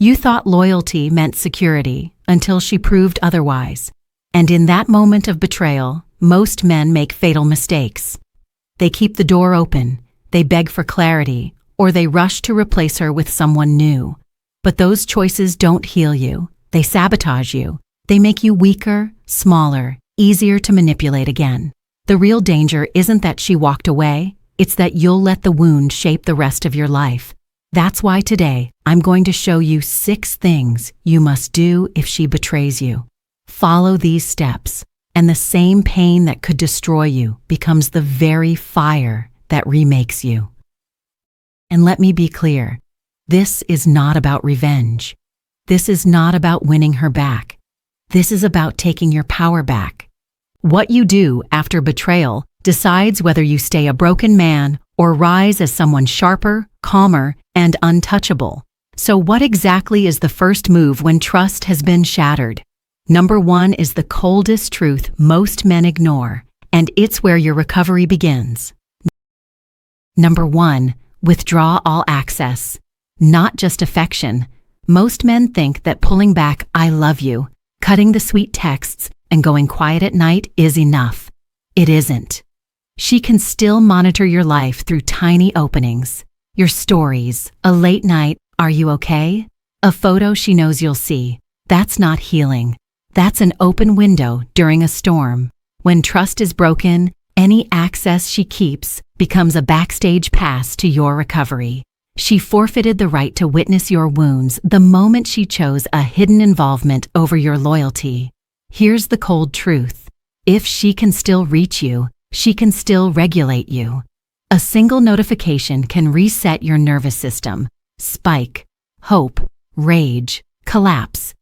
You thought loyalty meant security until she proved otherwise. And in that moment of betrayal, most men make fatal mistakes. They keep the door open, they beg for clarity, or they rush to replace her with someone new. But those choices don't heal you. They sabotage you. They make you weaker, smaller, easier to manipulate again. The real danger isn't that she walked away, it's that you'll let the wound shape the rest of your life. That's why today, I'm going to show you 6 things you must do if she betrays you. Follow these steps, and the same pain that could destroy you becomes the very fire that remakes you. And let me be clear, this is not about revenge. This is not about winning her back. This is about taking your power back. What you do after betrayal decides whether you stay a broken man or rise as someone sharper, calmer, and untouchable. So what exactly is the first move when trust has been shattered? Number 1 is the coldest truth most men ignore, and it's where your recovery begins. Number 1, withdraw all access. Not just affection. Most men think that pulling back "I love you," cutting the sweet texts, and going quiet at night is enough. It isn't. She can still monitor your life through tiny openings. Your stories, a late night "Are you okay?" a photo she knows you'll see. That's not healing. That's an open window during a storm. When trust is broken, any access she keeps becomes a backstage pass to your recovery. She forfeited the right to witness your wounds the moment she chose a hidden involvement over your loyalty. Here's the cold truth. If she can still reach you, she can still regulate you. A single notification can reset your nervous system. Spike, hope, rage, collapse.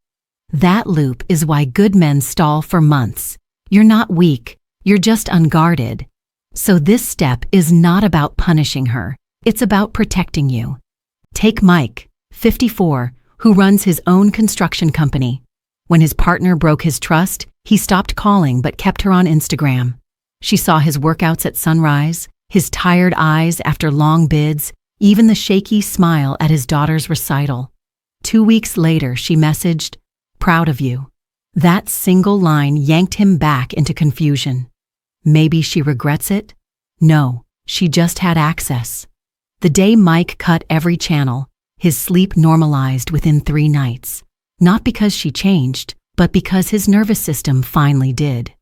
That loop is why good men stall for months. You're not weak, you're just unguarded. So this step is not about punishing her, it's about protecting you. Take Mike, 54, who runs his own construction company. When his partner broke his trust, he stopped calling but kept her on Instagram. She saw his workouts at sunrise, his tired eyes after long bids, even the shaky smile at his daughter's recital. 2 weeks later, she messaged, "Proud of you." That single line yanked him back into confusion. Maybe she regrets it? No, she just had access. The day Mike cut every channel, his sleep normalized within 3 nights. Not because she changed, but because his nervous system finally did.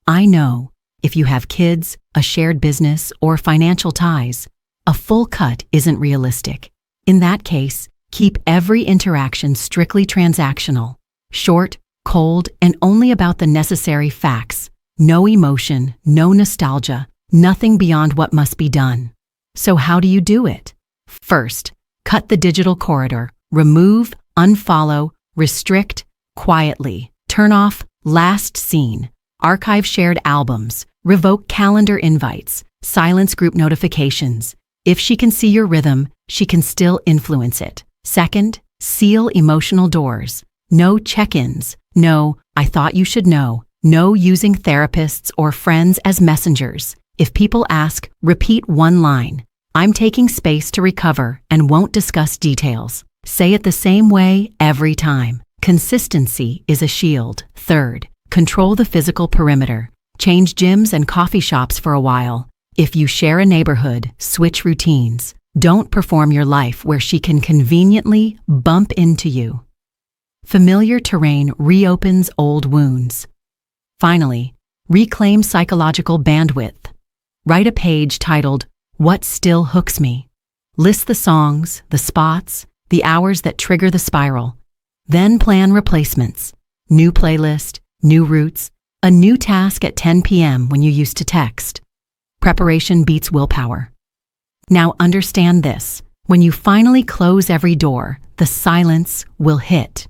I know, if you have kids, a shared business, or financial ties, a full cut isn't realistic. In that case, keep every interaction strictly transactional. Short, cold, and only about the necessary facts. No emotion, no nostalgia, nothing beyond what must be done. So how do you do it? First, cut the digital corridor. Remove, unfollow, restrict, quietly. Turn off last seen. Archive shared albums. Revoke calendar invites. Silence group notifications. If she can see your rhythm, she can still influence it. Second, seal emotional doors. No check-ins. No, "I thought you should know." No using therapists or friends as messengers. If people ask, repeat one line. "I'm taking space to recover and won't discuss details." Say it the same way every time. Consistency is a shield. Third, control the physical perimeter. Change gyms and coffee shops for a while. If you share a neighborhood, switch routines. Don't perform your life where she can conveniently bump into you. Familiar terrain reopens old wounds. Finally, reclaim psychological bandwidth. Write a page titled, "What Still Hooks Me?" List the songs, the spots, the hours that trigger the spiral. Then plan replacements. New playlist, new routes, a new task at 10 p.m. when you used to text. Preparation beats willpower. Now understand this. When you finally close every door, the silence will hit.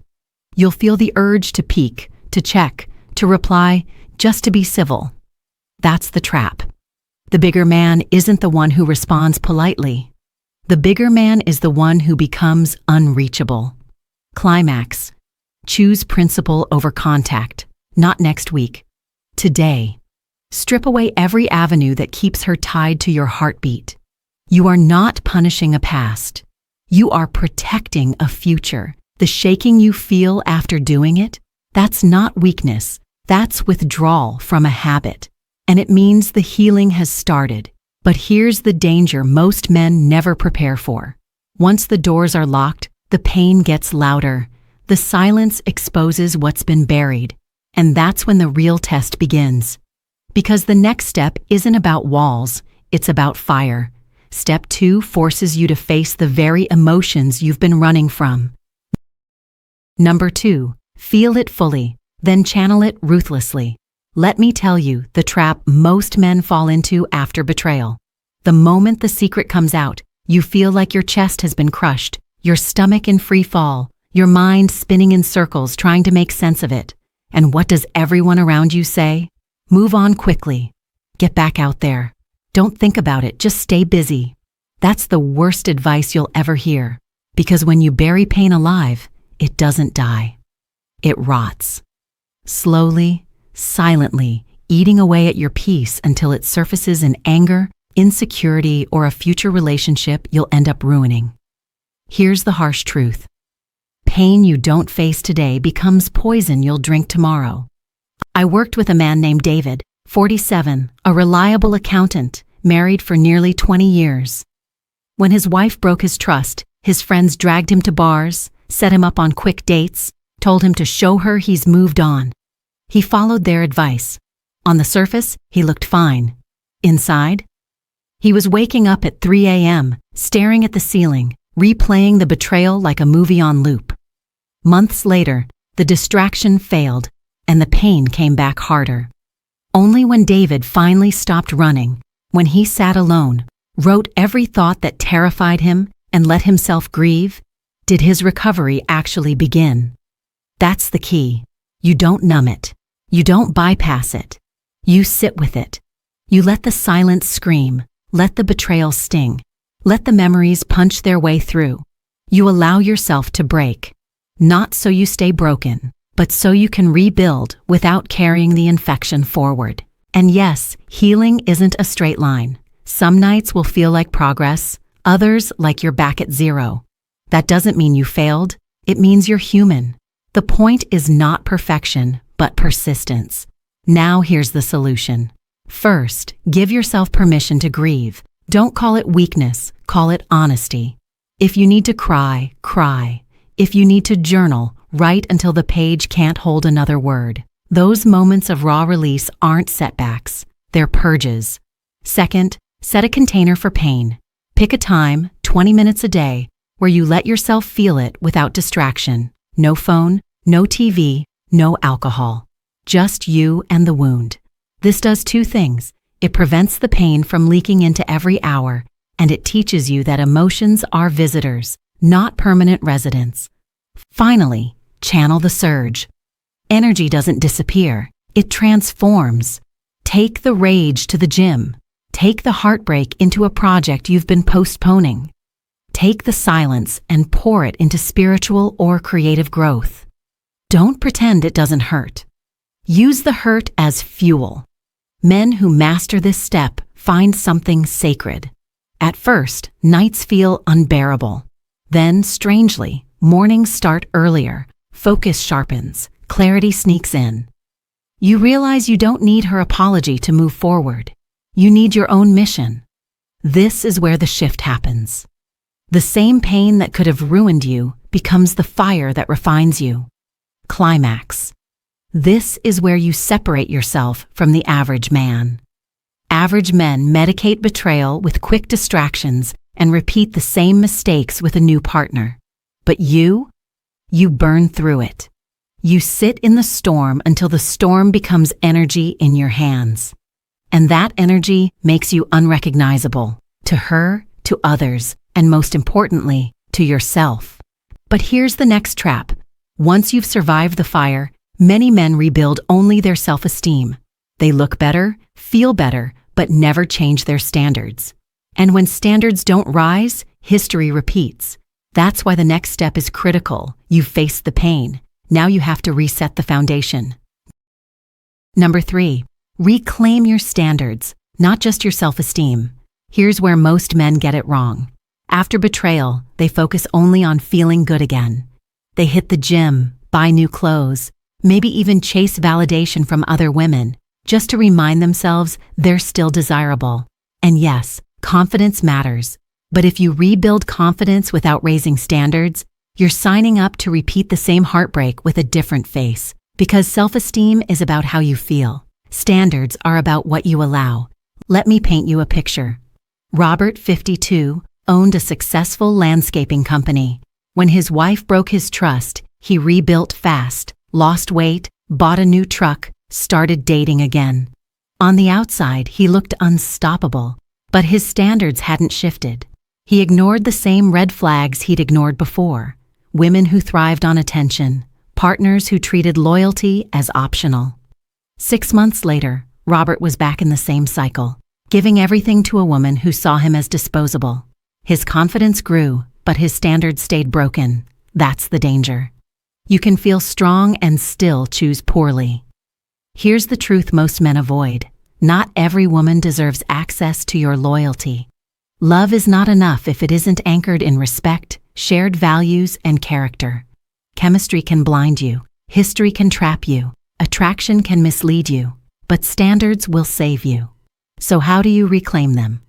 You'll feel the urge to peek, to check, to reply, just to be civil. That's the trap. The bigger man isn't the one who responds politely. The bigger man is the one who becomes unreachable. Climax. Choose principle over contact, not next week. Today. Strip away every avenue that keeps her tied to your heartbeat. You are not punishing a past. You are protecting a future. The shaking you feel after doing it, that's not weakness, that's withdrawal from a habit. And it means the healing has started. But here's the danger most men never prepare for. Once the doors are locked, the pain gets louder. The silence exposes what's been buried. And that's when the real test begins. Because the next step isn't about walls, it's about fire. Step 2 forces you to face the very emotions you've been running from. Number 2, feel it fully, then channel it ruthlessly. Let me tell you the trap most men fall into after betrayal. The moment the secret comes out, you feel like your chest has been crushed, your stomach in free fall, your mind spinning in circles trying to make sense of it. And what does everyone around you say? Move on quickly. Get back out there. Don't think about it, just stay busy. That's the worst advice you'll ever hear. Because when you bury pain alive, it doesn't die. It rots. Slowly, silently, eating away at your peace until it surfaces in anger, insecurity, or a future relationship you'll end up ruining. Here's the harsh truth. Pain you don't face today becomes poison you'll drink tomorrow. I worked with a man named David, 47, a reliable accountant, married for nearly 20 years. When his wife broke his trust, his friends dragged him to bars, set him up on quick dates, told him to show her he's moved on. He followed their advice. On the surface, he looked fine. Inside, he was waking up at 3 a.m., staring at the ceiling, replaying the betrayal like a movie on loop. Months later, the distraction failed, and the pain came back harder. Only when David finally stopped running, when he sat alone, wrote every thought that terrified him, and let himself grieve, did his recovery actually begin. That's the key. You don't numb it. You don't bypass it. You sit with it. You let the silence scream. Let the betrayal sting. Let the memories punch their way through. You allow yourself to break. Not so you stay broken, but so you can rebuild without carrying the infection forward. And yes, healing isn't a straight line. Some nights will feel like progress, others like you're back at zero. That doesn't mean you failed. It means you're human. The point is not perfection, but persistence. Now here's the solution. First, give yourself permission to grieve. Don't call it weakness, call it honesty. If you need to cry, cry. If you need to journal, write until the page can't hold another word. Those moments of raw release aren't setbacks, they're purges. Second, set a container for pain. Pick a time, 20 minutes a day, where you let yourself feel it without distraction. No phone, no TV, no alcohol. Just you and the wound. This does two things. It prevents the pain from leaking into every hour, and it teaches you that emotions are visitors, not permanent residents. Finally, channel the surge. Energy doesn't disappear, it transforms. Take the rage to the gym. Take the heartbreak into a project you've been postponing. Take the silence and pour it into spiritual or creative growth. Don't pretend it doesn't hurt. Use the hurt as fuel. Men who master this step find something sacred. At first, nights feel unbearable. Then, strangely, mornings start earlier, focus sharpens, clarity sneaks in. You realize you don't need her apology to move forward. You need your own mission. This is where the shift happens. The same pain that could have ruined you becomes the fire that refines you. Climax. This is where you separate yourself from the average man. Average men medicate betrayal with quick distractions and repeat the same mistakes with a new partner. But you burn through it. You sit in the storm until the storm becomes energy in your hands. And that energy makes you unrecognizable to her, to others, and most importantly, to yourself. But here's the next trap. Once you've survived the fire, many men rebuild only their self-esteem. They look better, feel better, but never change their standards. And when standards don't rise, history repeats. That's why the next step is critical. You've faced the pain. Now you have to reset the foundation. Number 3, reclaim your standards, not just your self-esteem. Here's where most men get it wrong. After betrayal, they focus only on feeling good again. They hit the gym, buy new clothes, maybe even chase validation from other women, just to remind themselves they're still desirable. And yes, confidence matters. But if you rebuild confidence without raising standards, you're signing up to repeat the same heartbreak with a different face. Because self-esteem is about how you feel. Standards are about what you allow. Let me paint you a picture. Robert, 52, owned a successful landscaping company. When his wife broke his trust, he rebuilt fast, lost weight, bought a new truck, started dating again. On the outside, he looked unstoppable, but his standards hadn't shifted. He ignored the same red flags he'd ignored before. Women who thrived on attention, partners who treated loyalty as optional. 6 months later, Robert was back in the same cycle, giving everything to a woman who saw him as disposable. His confidence grew, but his standards stayed broken. That's the danger. You can feel strong and still choose poorly. Here's the truth most men avoid. Not every woman deserves access to your loyalty. Love is not enough if it isn't anchored in respect, shared values, and character. Chemistry can blind you, history can trap you, attraction can mislead you, but standards will save you. So how do you reclaim them?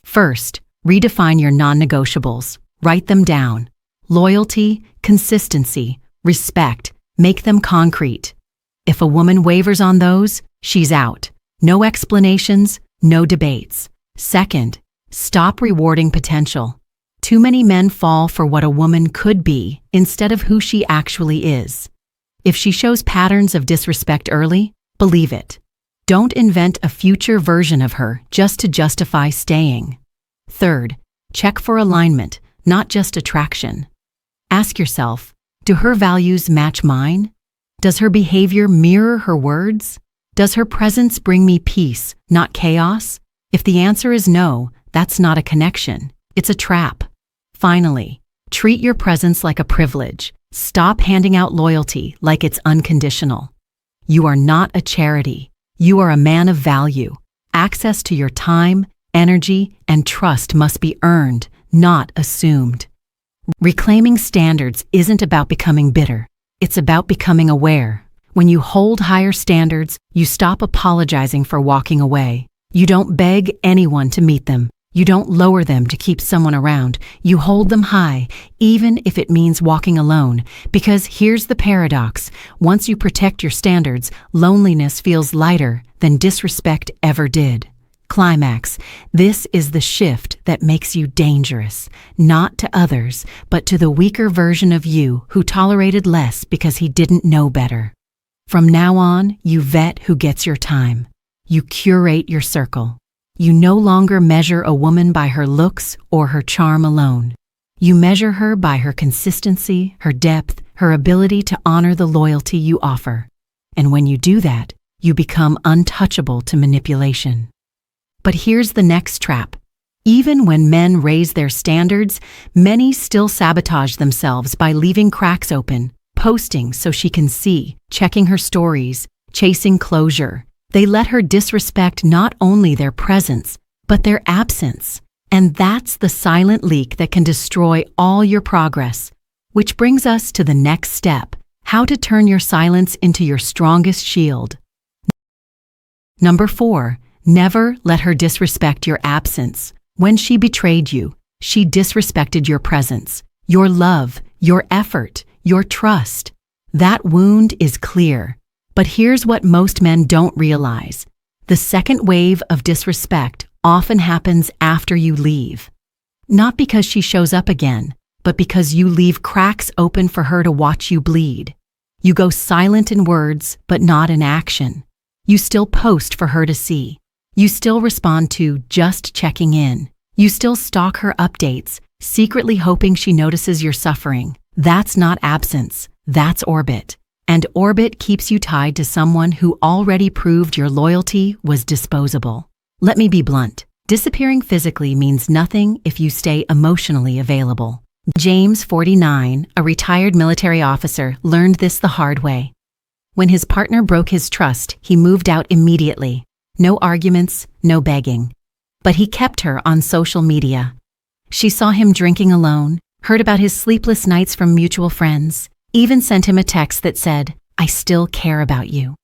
First, redefine your non-negotiables. Write them down. Loyalty, consistency, respect, make them concrete. If a woman wavers on those, she's out. No explanations, no debates. Second, stop rewarding potential. Too many men fall for what a woman could be instead of who she actually is. If she shows patterns of disrespect early, believe it. Don't invent a future version of her just to justify staying. Third, check for alignment, not just attraction. Ask yourself, do her values match mine? Does her behavior mirror her words? Does her presence bring me peace, not chaos? If the answer is no, that's not a connection. It's a trap. Finally, treat your presence like a privilege. Stop handing out loyalty like it's unconditional. You are not a charity. You are a man of value. Access to your time, energy, and trust must be earned, not assumed. Reclaiming standards isn't about becoming bitter. It's about becoming aware. When you hold higher standards, you stop apologizing for walking away. You don't beg anyone to meet them. You don't lower them to keep someone around. You hold them high, even if it means walking alone. Because here's the paradox. Once you protect your standards, loneliness feels lighter than disrespect ever did. Climax. This is the shift that makes you dangerous, not to others, but to the weaker version of you who tolerated less because he didn't know better. From now on, you vet who gets your time. You curate your circle. You no longer measure a woman by her looks or her charm alone. You measure her by her consistency, her depth, her ability to honor the loyalty you offer. And when you do that, you become untouchable to manipulation. But here's the next trap. Even when men raise their standards, many still sabotage themselves by leaving cracks open, posting so she can see, checking her stories, chasing closure. They let her disrespect not only their presence, but their absence. And that's the silent leak that can destroy all your progress. Which brings us to the next step, how to turn your silence into your strongest shield. Number 4, never let her disrespect your absence. When she betrayed you, she disrespected your presence, your love, your effort, your trust. That wound is clear. But here's what most men don't realize. The second wave of disrespect often happens after you leave. Not because she shows up again, but because you leave cracks open for her to watch you bleed. You go silent in words, but not in action. You still post for her to see. You still respond to just checking in. You still stalk her updates, secretly hoping she notices your suffering. That's not absence, that's orbit. And orbit keeps you tied to someone who already proved your loyalty was disposable. Let me be blunt. Disappearing physically means nothing if you stay emotionally available. James, 49, a retired military officer, learned this the hard way. When his partner broke his trust, he moved out immediately. No arguments, no begging. But he kept her on social media. She saw him drinking alone, heard about his sleepless nights from mutual friends, even sent him a text that said, "I still care about you."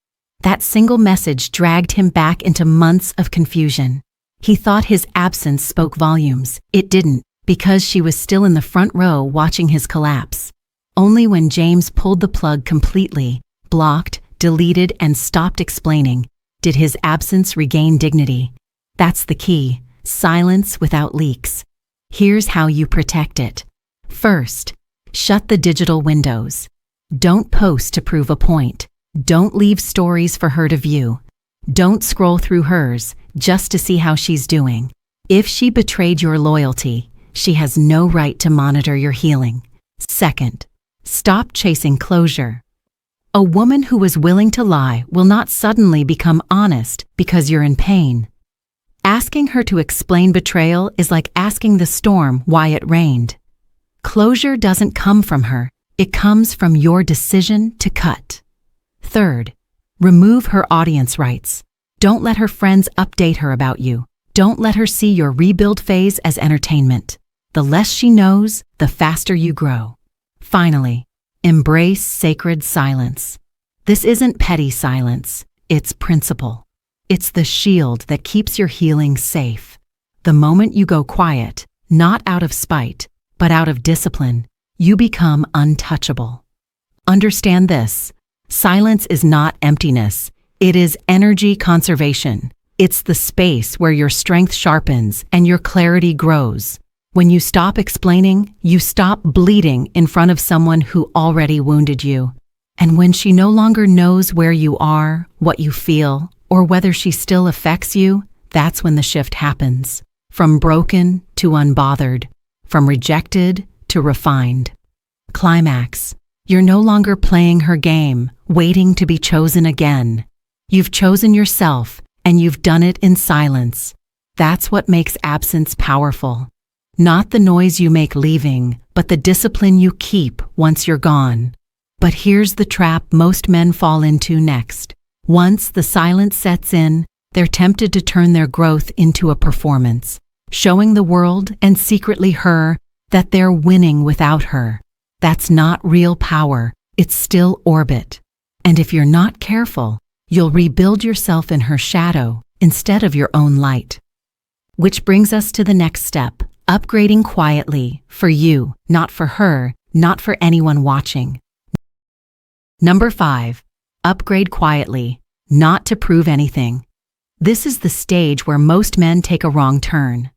That single message dragged him back into months of confusion. He thought his absence spoke volumes. It didn't, because she was still in the front row watching his collapse. Only when James pulled the plug completely, blocked, deleted, and stopped explaining, did his absence regain dignity. That's the key: silence without leaks. Here's how you protect it. First, shut the digital windows. Don't post to prove a point. Don't leave stories for her to view. Don't scroll through hers just to see how she's doing. If she betrayed your loyalty, she has no right to monitor your healing. Second, stop chasing closure. A woman who is willing to lie will not suddenly become honest because you're in pain. Asking her to explain betrayal is like asking the storm why it rained. Closure doesn't come from her. It comes from your decision to cut. Third, remove her audience rights. Don't let her friends update her about you. Don't let her see your rebuild phase as entertainment. The less she knows, the faster you grow. Finally, embrace sacred silence. This isn't petty silence, it's principle. It's the shield that keeps your healing safe. The moment you go quiet, not out of spite, but out of discipline, you become untouchable. Understand this: silence is not emptiness, it is energy conservation. It's the space where your strength sharpens and your clarity grows. When you stop explaining, you stop bleeding in front of someone who already wounded you. And when she no longer knows where you are, what you feel, or whether she still affects you, that's when the shift happens. From broken to unbothered, from rejected to refined. Climax: you're no longer playing her game, waiting to be chosen again. You've chosen yourself, and you've done it in silence. That's what makes absence powerful. Not the noise you make leaving, but the discipline you keep once you're gone. But here's the trap most men fall into next. Once the silence sets in, they're tempted to turn their growth into a performance, showing the world and secretly her that they're winning without her. That's not real power, it's still orbit. And if you're not careful, you'll rebuild yourself in her shadow instead of your own light. Which brings us to the next step: upgrading quietly, for you, not for her, not for anyone watching. Number 5, upgrade quietly, not to prove anything. This is the stage where most men take a wrong turn.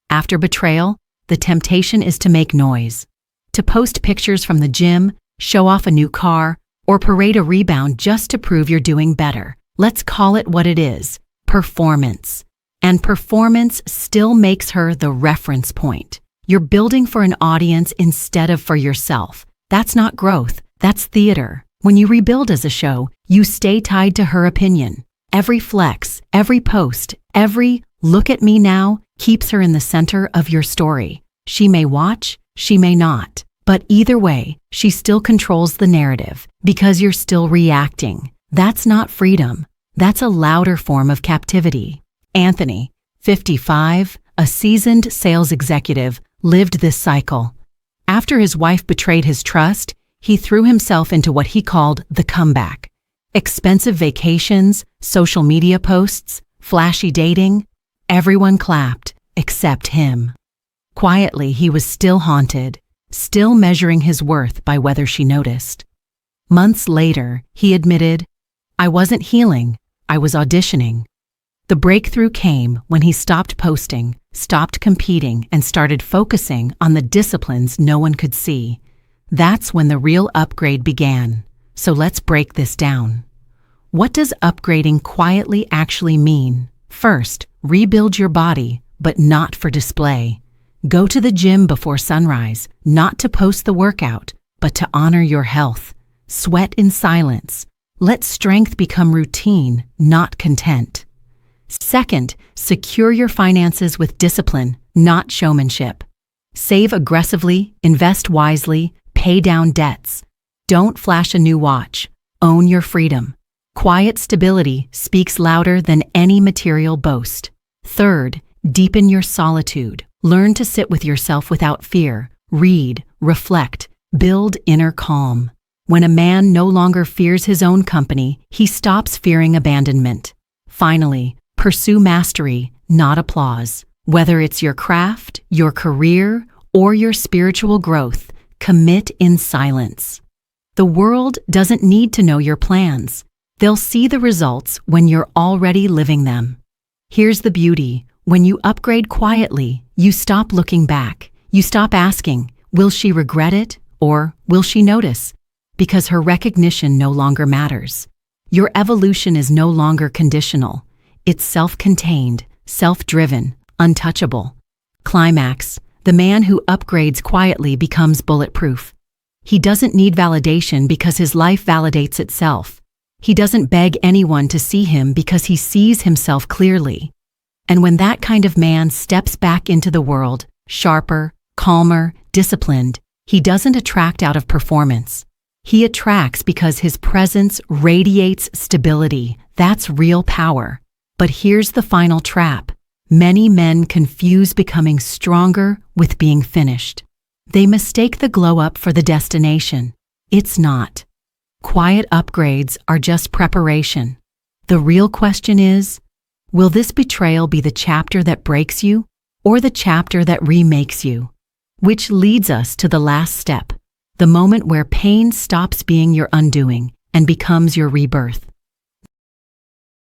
After betrayal, the temptation is to make noise, to post pictures from the gym, show off a new car, or parade a rebound just to prove you're doing better. Let's call it what it is: performance. And performance still makes her the reference point. You're building for an audience instead of for yourself. That's not growth, that's theater. When you rebuild as a show, you stay tied to her opinion. Every flex, every post, every "look at me now" keeps her in the center of your story. She may watch, she may not. But either way, she still controls the narrative because you're still reacting. That's not freedom. That's a louder form of captivity. Anthony, 55, a seasoned sales executive, lived this cycle. After his wife betrayed his trust, he threw himself into what he called the comeback. Expensive vacations, social media posts, flashy dating. Everyone clapped, except him. Quietly, he was still haunted, still measuring his worth by whether she noticed. Months later, he admitted, "I wasn't healing, I was auditioning." The breakthrough came when he stopped posting, stopped competing, and started focusing on the disciplines no one could see. That's when the real upgrade began. So let's break this down. What does upgrading quietly actually mean? First, rebuild your body, but not for display. Go to the gym before sunrise, not to post the workout, but to honor your health. Sweat in silence. Let strength become routine, not content. Second, secure your finances with discipline, not showmanship. Save aggressively, invest wisely, pay down debts. Don't flash a new watch. Own your freedom. Quiet stability speaks louder than any material boast. Third, deepen your solitude. Learn to sit with yourself without fear. Read, reflect, build inner calm. When a man no longer fears his own company, he stops fearing abandonment. Finally, pursue mastery, not applause. Whether it's your craft, your career, or your spiritual growth, commit in silence. The world doesn't need to know your plans. They'll see the results when you're already living them. Here's the beauty. When you upgrade quietly, you stop looking back. You stop asking, will she regret it, or will she notice? Because her recognition no longer matters. Your evolution is no longer conditional. It's self-contained, self-driven, untouchable. Climax. The man who upgrades quietly becomes bulletproof. He doesn't need validation because his life validates itself. He doesn't beg anyone to see him because he sees himself clearly. And when that kind of man steps back into the world, sharper, calmer, disciplined, he doesn't attract out of performance. He attracts because his presence radiates stability. That's real power. But here's the final trap. Many men confuse becoming stronger with being finished. They mistake the glow-up for the destination. It's not. Quiet upgrades are just preparation. The real question is, will this betrayal be the chapter that breaks you, or the chapter that remakes you? Which leads us to the last step, the moment where pain stops being your undoing and becomes your rebirth.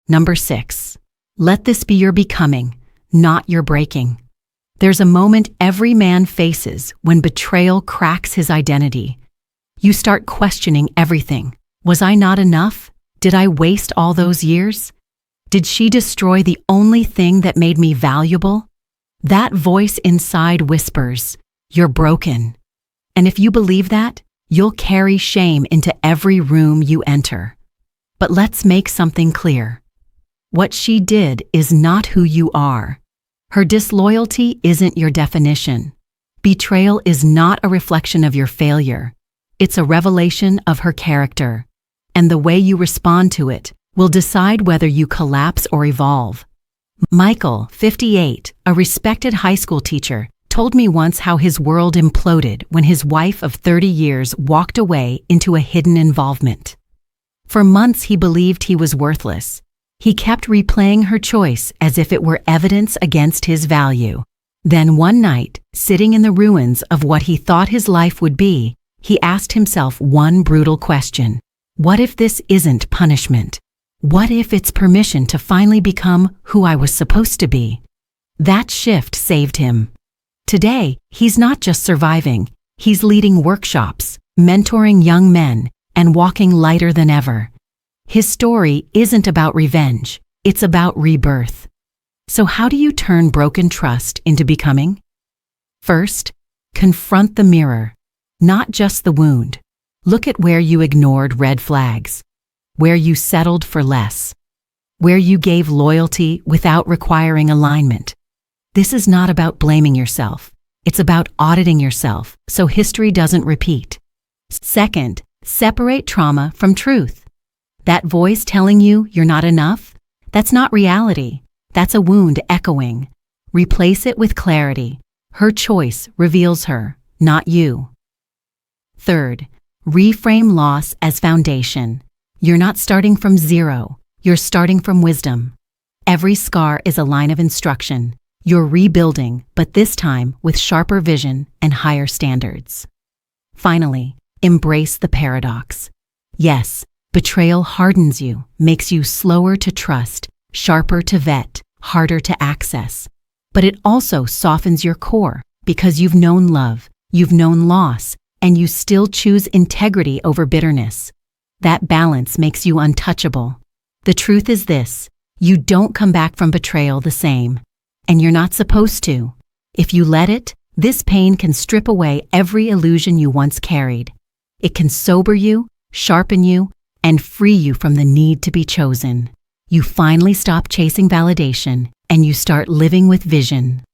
Number 6. Let this be your becoming, not your breaking. There's a moment every man faces when betrayal cracks his identity. You start questioning everything. Was I not enough? Did I waste all those years? Did she destroy the only thing that made me valuable? That voice inside whispers, you're broken. And if you believe that, you'll carry shame into every room you enter. But let's make something clear. What she did is not who you are. Her disloyalty isn't your definition. Betrayal is not a reflection of your failure. It's a revelation of her character. And the way you respond to it will decide whether you collapse or evolve. Michael, 58, a respected high school teacher, told me once how his world imploded when his wife of 30 years walked away into a hidden involvement. For months he believed he was worthless. He kept replaying her choice as if it were evidence against his value. Then one night, sitting in the ruins of what he thought his life would be, he asked himself one brutal question. What if this isn't punishment? What if it's permission to finally become who I was supposed to be? That shift saved him. Today, he's not just surviving, he's leading workshops, mentoring young men, and walking lighter than ever. His story isn't about revenge, it's about rebirth. So how do you turn broken trust into becoming? First, confront the mirror, not just the wound. Look at where you ignored red flags, where you settled for less, where you gave loyalty without requiring alignment. This is not about blaming yourself. It's about auditing yourself so history doesn't repeat. Second, separate trauma from truth. That voice telling you you're not enough, that's not reality. That's a wound echoing. Replace it with clarity. Her choice reveals her, not you. Third, reframe loss as foundation. You're not starting from zero. You're starting from wisdom. Every scar is a line of instruction. You're rebuilding, but this time with sharper vision and higher standards. Finally, embrace the paradox. Yes, betrayal hardens you, makes you slower to trust, sharper to vet, harder to access. But it also softens your core because you've known love, you've known loss, and you still choose integrity over bitterness. That balance makes you untouchable. The truth is this, you don't come back from betrayal the same. And you're not supposed to. If you let it, this pain can strip away every illusion you once carried. It can sober you, sharpen you, and free you from the need to be chosen. You finally stop chasing validation, and you start living with vision.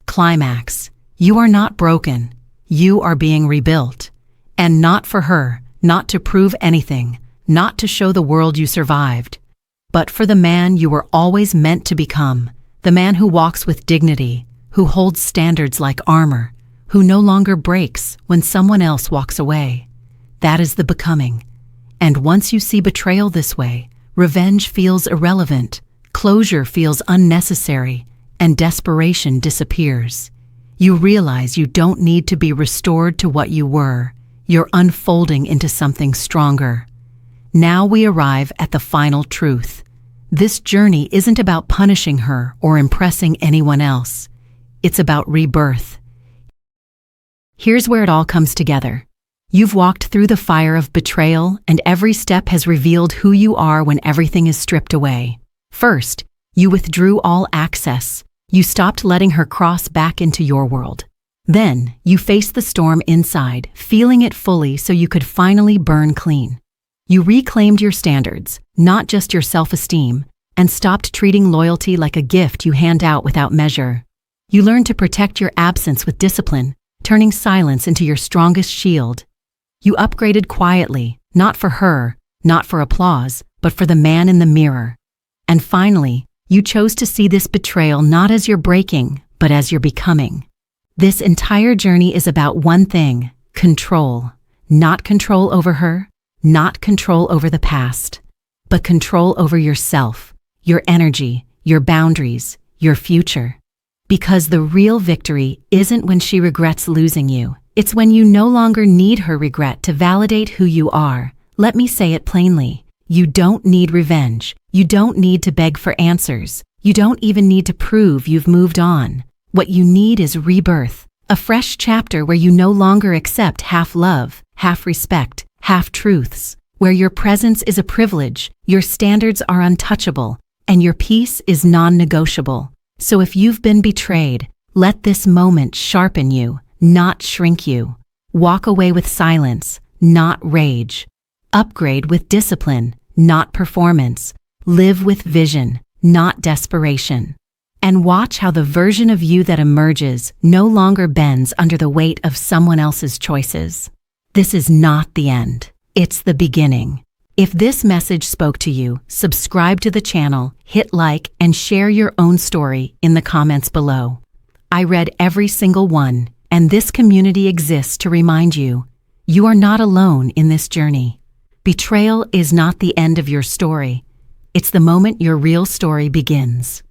Climax. You are not broken. You are being rebuilt. And not for her, not to prove anything, not to show the world you survived, but for the man you were always meant to become. The man who walks with dignity, who holds standards like armor, who no longer breaks when someone else walks away. that is the becoming. And once you see betrayal this way, revenge feels irrelevant, closure feels unnecessary, and desperation disappears. You realize you don't need to be restored to what you were. You're unfolding into something stronger. Now we arrive at the final truth. This journey isn't about punishing her or impressing anyone else. It's about rebirth. Here's where it all comes together. You've walked through the fire of betrayal, and every step has revealed who you are when everything is stripped away. First, you withdrew all access. You stopped letting her cross back into your world. Then, you faced the storm inside, feeling it fully so you could finally burn clean. You reclaimed your standards, not just your self-esteem, and stopped treating loyalty like a gift you hand out without measure. You learned to protect your absence with discipline, turning silence into your strongest shield. You upgraded quietly, not for her, not for applause, but for the man in the mirror. And finally, you chose to see this betrayal not as your breaking, but as your becoming. This entire journey is about one thing: control. Not control over her, not control over the past, but control over yourself, your energy, your boundaries, your future. Because the real victory isn't when she regrets losing you. It's when you no longer need her regret to validate who you are. Let me say it plainly. You don't need revenge. You don't need to beg for answers. You don't even need to prove you've moved on. What you need is rebirth, a fresh chapter where you no longer accept half love, half respect, half truths, where your presence is a privilege, your standards are untouchable, and your peace is non-negotiable. So if you've been betrayed, let this moment sharpen you, not shrink you. Walk away with silence, not rage. Upgrade with discipline, not performance. Live with vision, not desperation. And watch how the version of you that emerges no longer bends under the weight of someone else's choices. This is not the end. It's the beginning. If this message spoke to you, subscribe to the channel, hit like, and share your own story in the comments below. I read every single one, and this community exists to remind you, you are not alone in this journey. Betrayal is not the end of your story. It's the moment your real story begins.